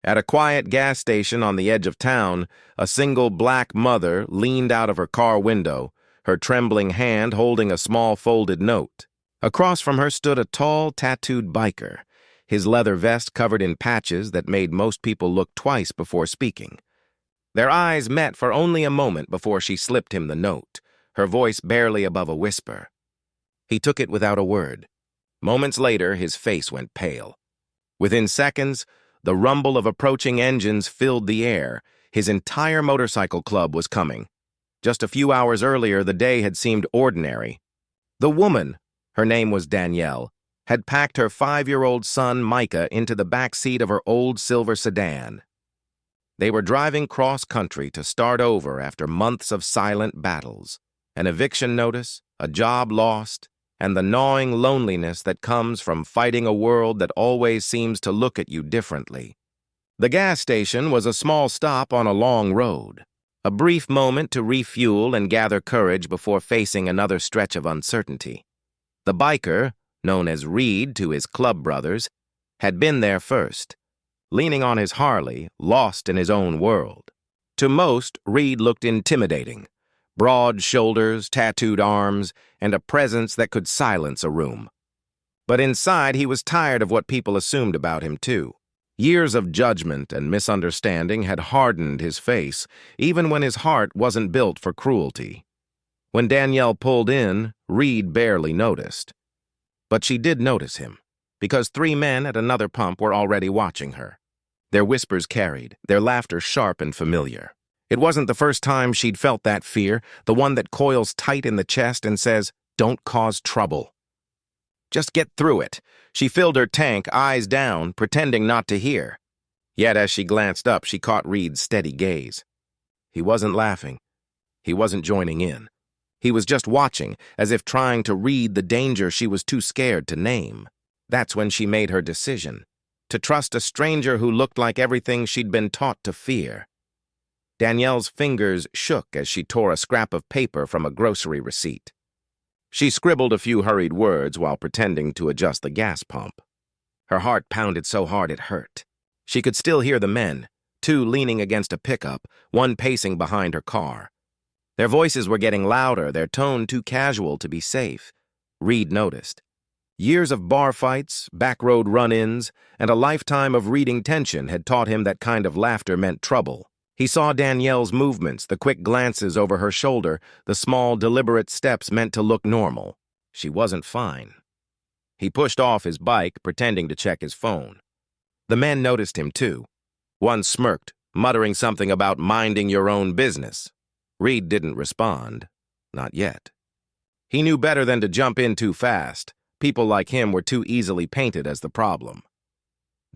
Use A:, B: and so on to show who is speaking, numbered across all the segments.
A: At a quiet gas station on the edge of town, a single black mother leaned out of her car window, her trembling hand holding a small folded note. Across from her stood a tall, tattooed biker, his leather vest covered in patches that made most people look twice before speaking. Their eyes met for only a moment before she slipped him the note, her voice barely above a whisper. He took it without a word. Moments later, his face went pale. Within seconds, the rumble of approaching engines filled the air. His entire motorcycle club was coming. Just a few hours earlier, the day had seemed ordinary. The woman, her name was Danielle, had packed her 5-year-old son, Micah, into the back seat of her old silver sedan. They were driving cross-country to start over after months of silent battles. An eviction notice, a job lost, and the gnawing loneliness that comes from fighting a world that always seems to look at you differently. The gas station was a small stop on a long road, a brief moment to refuel and gather courage before facing another stretch of uncertainty. The biker, known as Reed to his club brothers, had been there first, leaning on his Harley, lost in his own world. To most, Reed looked intimidating. Broad shoulders, tattooed arms, and a presence that could silence a room. But inside, he was tired of what people assumed about him, too. Years of judgment and misunderstanding had hardened his face, even when his heart wasn't built for cruelty. When Danielle pulled in, Reed barely noticed. But she did notice him, because 3 men at another pump were already watching her. Their whispers carried, their laughter sharp and familiar. It wasn't the first time she'd felt that fear, the one that coils tight in the chest and says, "Don't cause trouble. Just get through it." She filled her tank, eyes down, pretending not to hear. Yet as she glanced up, she caught Reed's steady gaze. He wasn't laughing. He wasn't joining in. He was just watching, as if trying to read the danger she was too scared to name. That's when she made her decision, to trust a stranger who looked like everything she'd been taught to fear. Danielle's fingers shook as she tore a scrap of paper from a grocery receipt. She scribbled a few hurried words while pretending to adjust the gas pump. Her heart pounded so hard it hurt. She could still hear the men, 2 leaning against a pickup, 1 pacing behind her car. Their voices were getting louder, their tone too casual to be safe. Reed noticed. Years of bar fights, backroad run-ins, and a lifetime of reading tension had taught him that kind of laughter meant trouble. He saw Danielle's movements, the quick glances over her shoulder, the small, deliberate steps meant to look normal. She wasn't fine. He pushed off his bike, pretending to check his phone. The men noticed him, too. One smirked, muttering something about minding your own business. Reed didn't respond. Not yet. He knew better than to jump in too fast. People like him were too easily painted as the problem.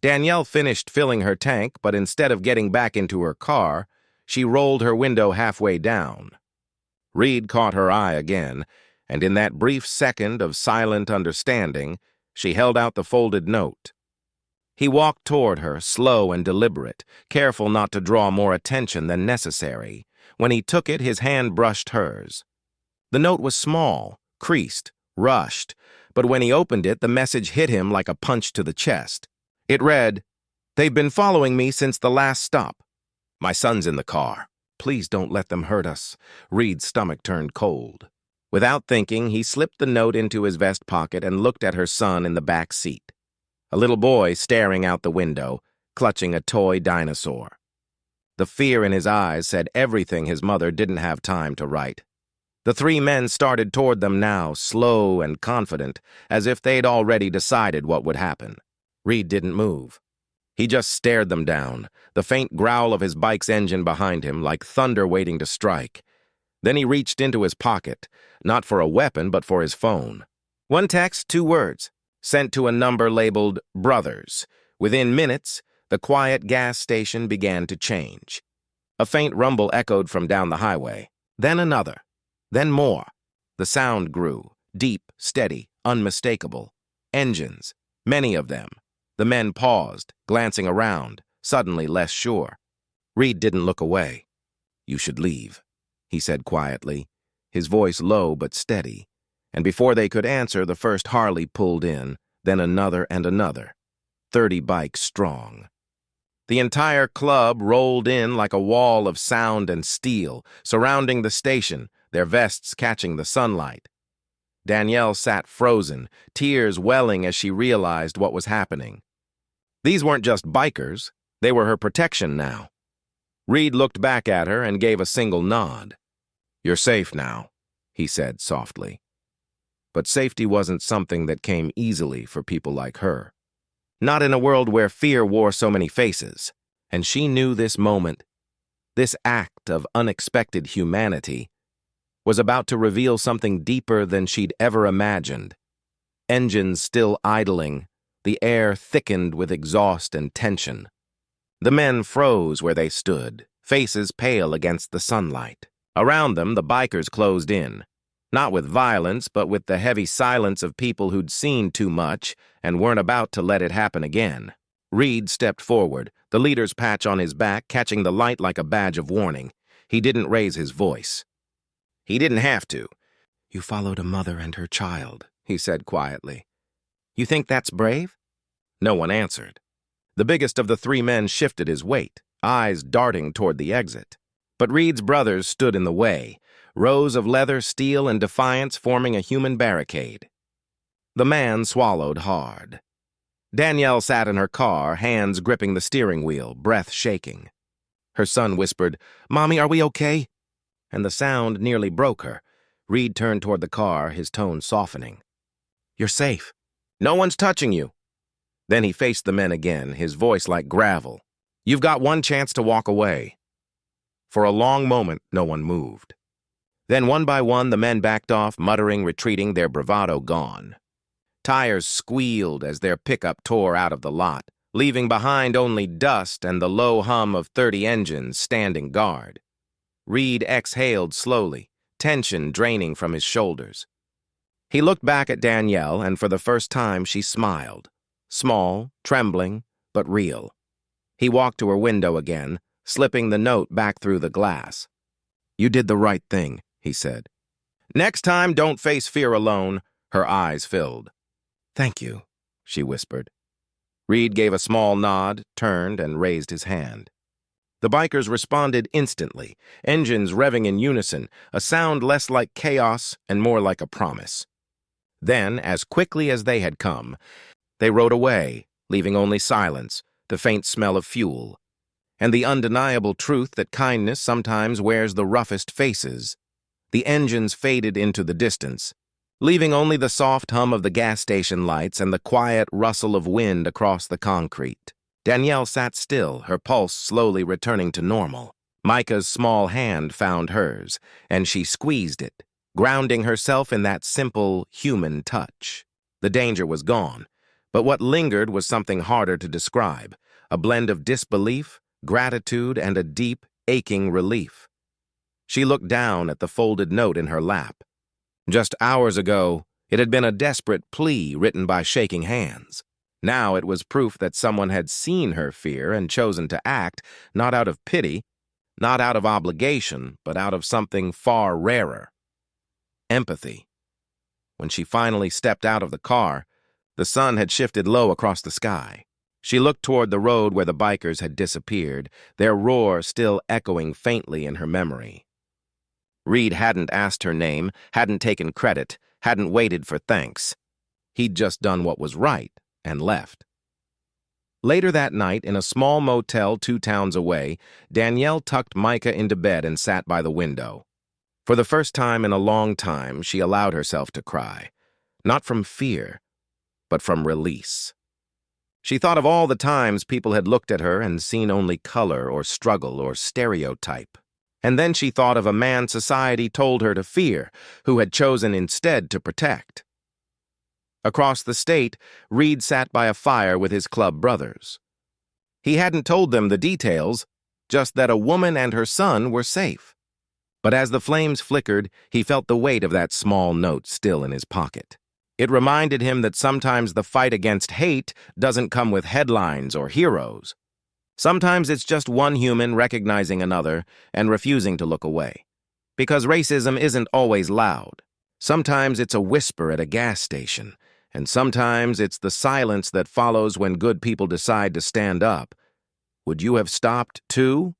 A: Danielle finished filling her tank, but instead of getting back into her car, she rolled her window halfway down. Reed caught her eye again, and in that brief second of silent understanding, she held out the folded note. He walked toward her, slow and deliberate, careful not to draw more attention than necessary. When he took it, his hand brushed hers. The note was small, creased, rushed, but when he opened it, the message hit him like a punch to the chest. It read, "They've been following me since the last stop. My son's in the car. Please don't let them hurt us." Reed's stomach turned cold. Without thinking, he slipped the note into his vest pocket and looked at her son in the back seat. A little boy staring out the window, clutching a toy dinosaur. The fear in his eyes said everything his mother didn't have time to write. The 3 men started toward them now, slow and confident, as if they'd already decided what would happen. Reed didn't move. He just stared them down, the faint growl of his bike's engine behind him, like thunder waiting to strike. Then he reached into his pocket, not for a weapon, but for his phone. 1 text, 2 words, sent to a number labeled Brothers. Within minutes, the quiet gas station began to change. A faint rumble echoed from down the highway. Then another. Then more. The sound grew, deep, steady, unmistakable. Engines, many of them. The men paused, glancing around, suddenly less sure. Reed didn't look away. "You should leave," he said quietly, his voice low but steady. And before they could answer, the first Harley pulled in, then another and another. 30 bikes strong. The entire club rolled in like a wall of sound and steel, surrounding the station, their vests catching the sunlight. Danielle sat frozen, tears welling as she realized what was happening. These weren't just bikers, they were her protection now. Reed looked back at her and gave a single nod. "You're safe now," he said softly. But safety wasn't something that came easily for people like her. Not in a world where fear wore so many faces. And she knew this moment, this act of unexpected humanity, was about to reveal something deeper than she'd ever imagined. Engines still idling, the air thickened with exhaust and tension. The men froze where they stood, faces pale against the sunlight. Around them, the bikers closed in. Not with violence, but with the heavy silence of people who'd seen too much and weren't about to let it happen again. Reed stepped forward, the leader's patch on his back catching the light like a badge of warning. He didn't raise his voice. He didn't have to. "You followed a mother and her child," he said quietly. "You think that's brave?" No one answered. The biggest of the three men shifted his weight, eyes darting toward the exit. But Reed's brothers stood in the way, rows of leather, steel, and defiance forming a human barricade. The man swallowed hard. Danielle sat in her car, hands gripping the steering wheel, breath shaking. Her son whispered, "Mommy, are we okay?" And the sound nearly broke her. Reed turned toward the car, his tone softening. "You're safe. No one's touching you." Then he faced the men again, his voice like gravel. "You've got one chance to walk away." For a long moment, no one moved. Then one by one, the men backed off, muttering, retreating, their bravado gone. Tires squealed as their pickup tore out of the lot, leaving behind only dust and the low hum of 30 engines standing guard. Reed exhaled slowly, tension draining from his shoulders. He looked back at Danielle, and for the first time she smiled. Small, trembling, but real. He walked to her window again, slipping the note back through the glass. "You did the right thing," he said. "Next time, don't face fear alone." Her eyes filled. "Thank you," she whispered. Reed gave a small nod, turned, and raised his hand. The bikers responded instantly, engines revving in unison, a sound less like chaos and more like a promise. Then, as quickly as they had come, they rode away, leaving only silence, the faint smell of fuel, and the undeniable truth that kindness sometimes wears the roughest faces. The engines faded into the distance, leaving only the soft hum of the gas station lights and the quiet rustle of wind across the concrete. Danielle sat still, her pulse slowly returning to normal. Micah's small hand found hers, and she squeezed it, grounding herself in that simple, human touch. The danger was gone, but what lingered was something harder to describe, a blend of disbelief, gratitude, and a deep, aching relief. She looked down at the folded note in her lap. Just hours ago, it had been a desperate plea written by shaking hands. Now it was proof that someone had seen her fear and chosen to act, not out of pity, not out of obligation, but out of something far rarer. Empathy. When she finally stepped out of the car, the sun had shifted low across the sky. She looked toward the road where the bikers had disappeared, their roar still echoing faintly in her memory. Reed hadn't asked her name, hadn't taken credit, hadn't waited for thanks. He'd just done what was right and left. Later that night, in a small motel 2 towns away, Danielle tucked Micah into bed and sat by the window. For the first time in a long time, she allowed herself to cry, not from fear, but from release. She thought of all the times people had looked at her and seen only color or struggle or stereotype. And then she thought of a man society told her to fear, who had chosen instead to protect. Across the state, Reed sat by a fire with his club brothers. He hadn't told them the details, just that a woman and her son were safe. But as the flames flickered, he felt the weight of that small note still in his pocket. It reminded him that sometimes the fight against hate doesn't come with headlines or heroes. Sometimes it's just one human recognizing another and refusing to look away. Because racism isn't always loud. Sometimes it's a whisper at a gas station, and sometimes it's the silence that follows when good people decide to stand up. Would you have stopped too?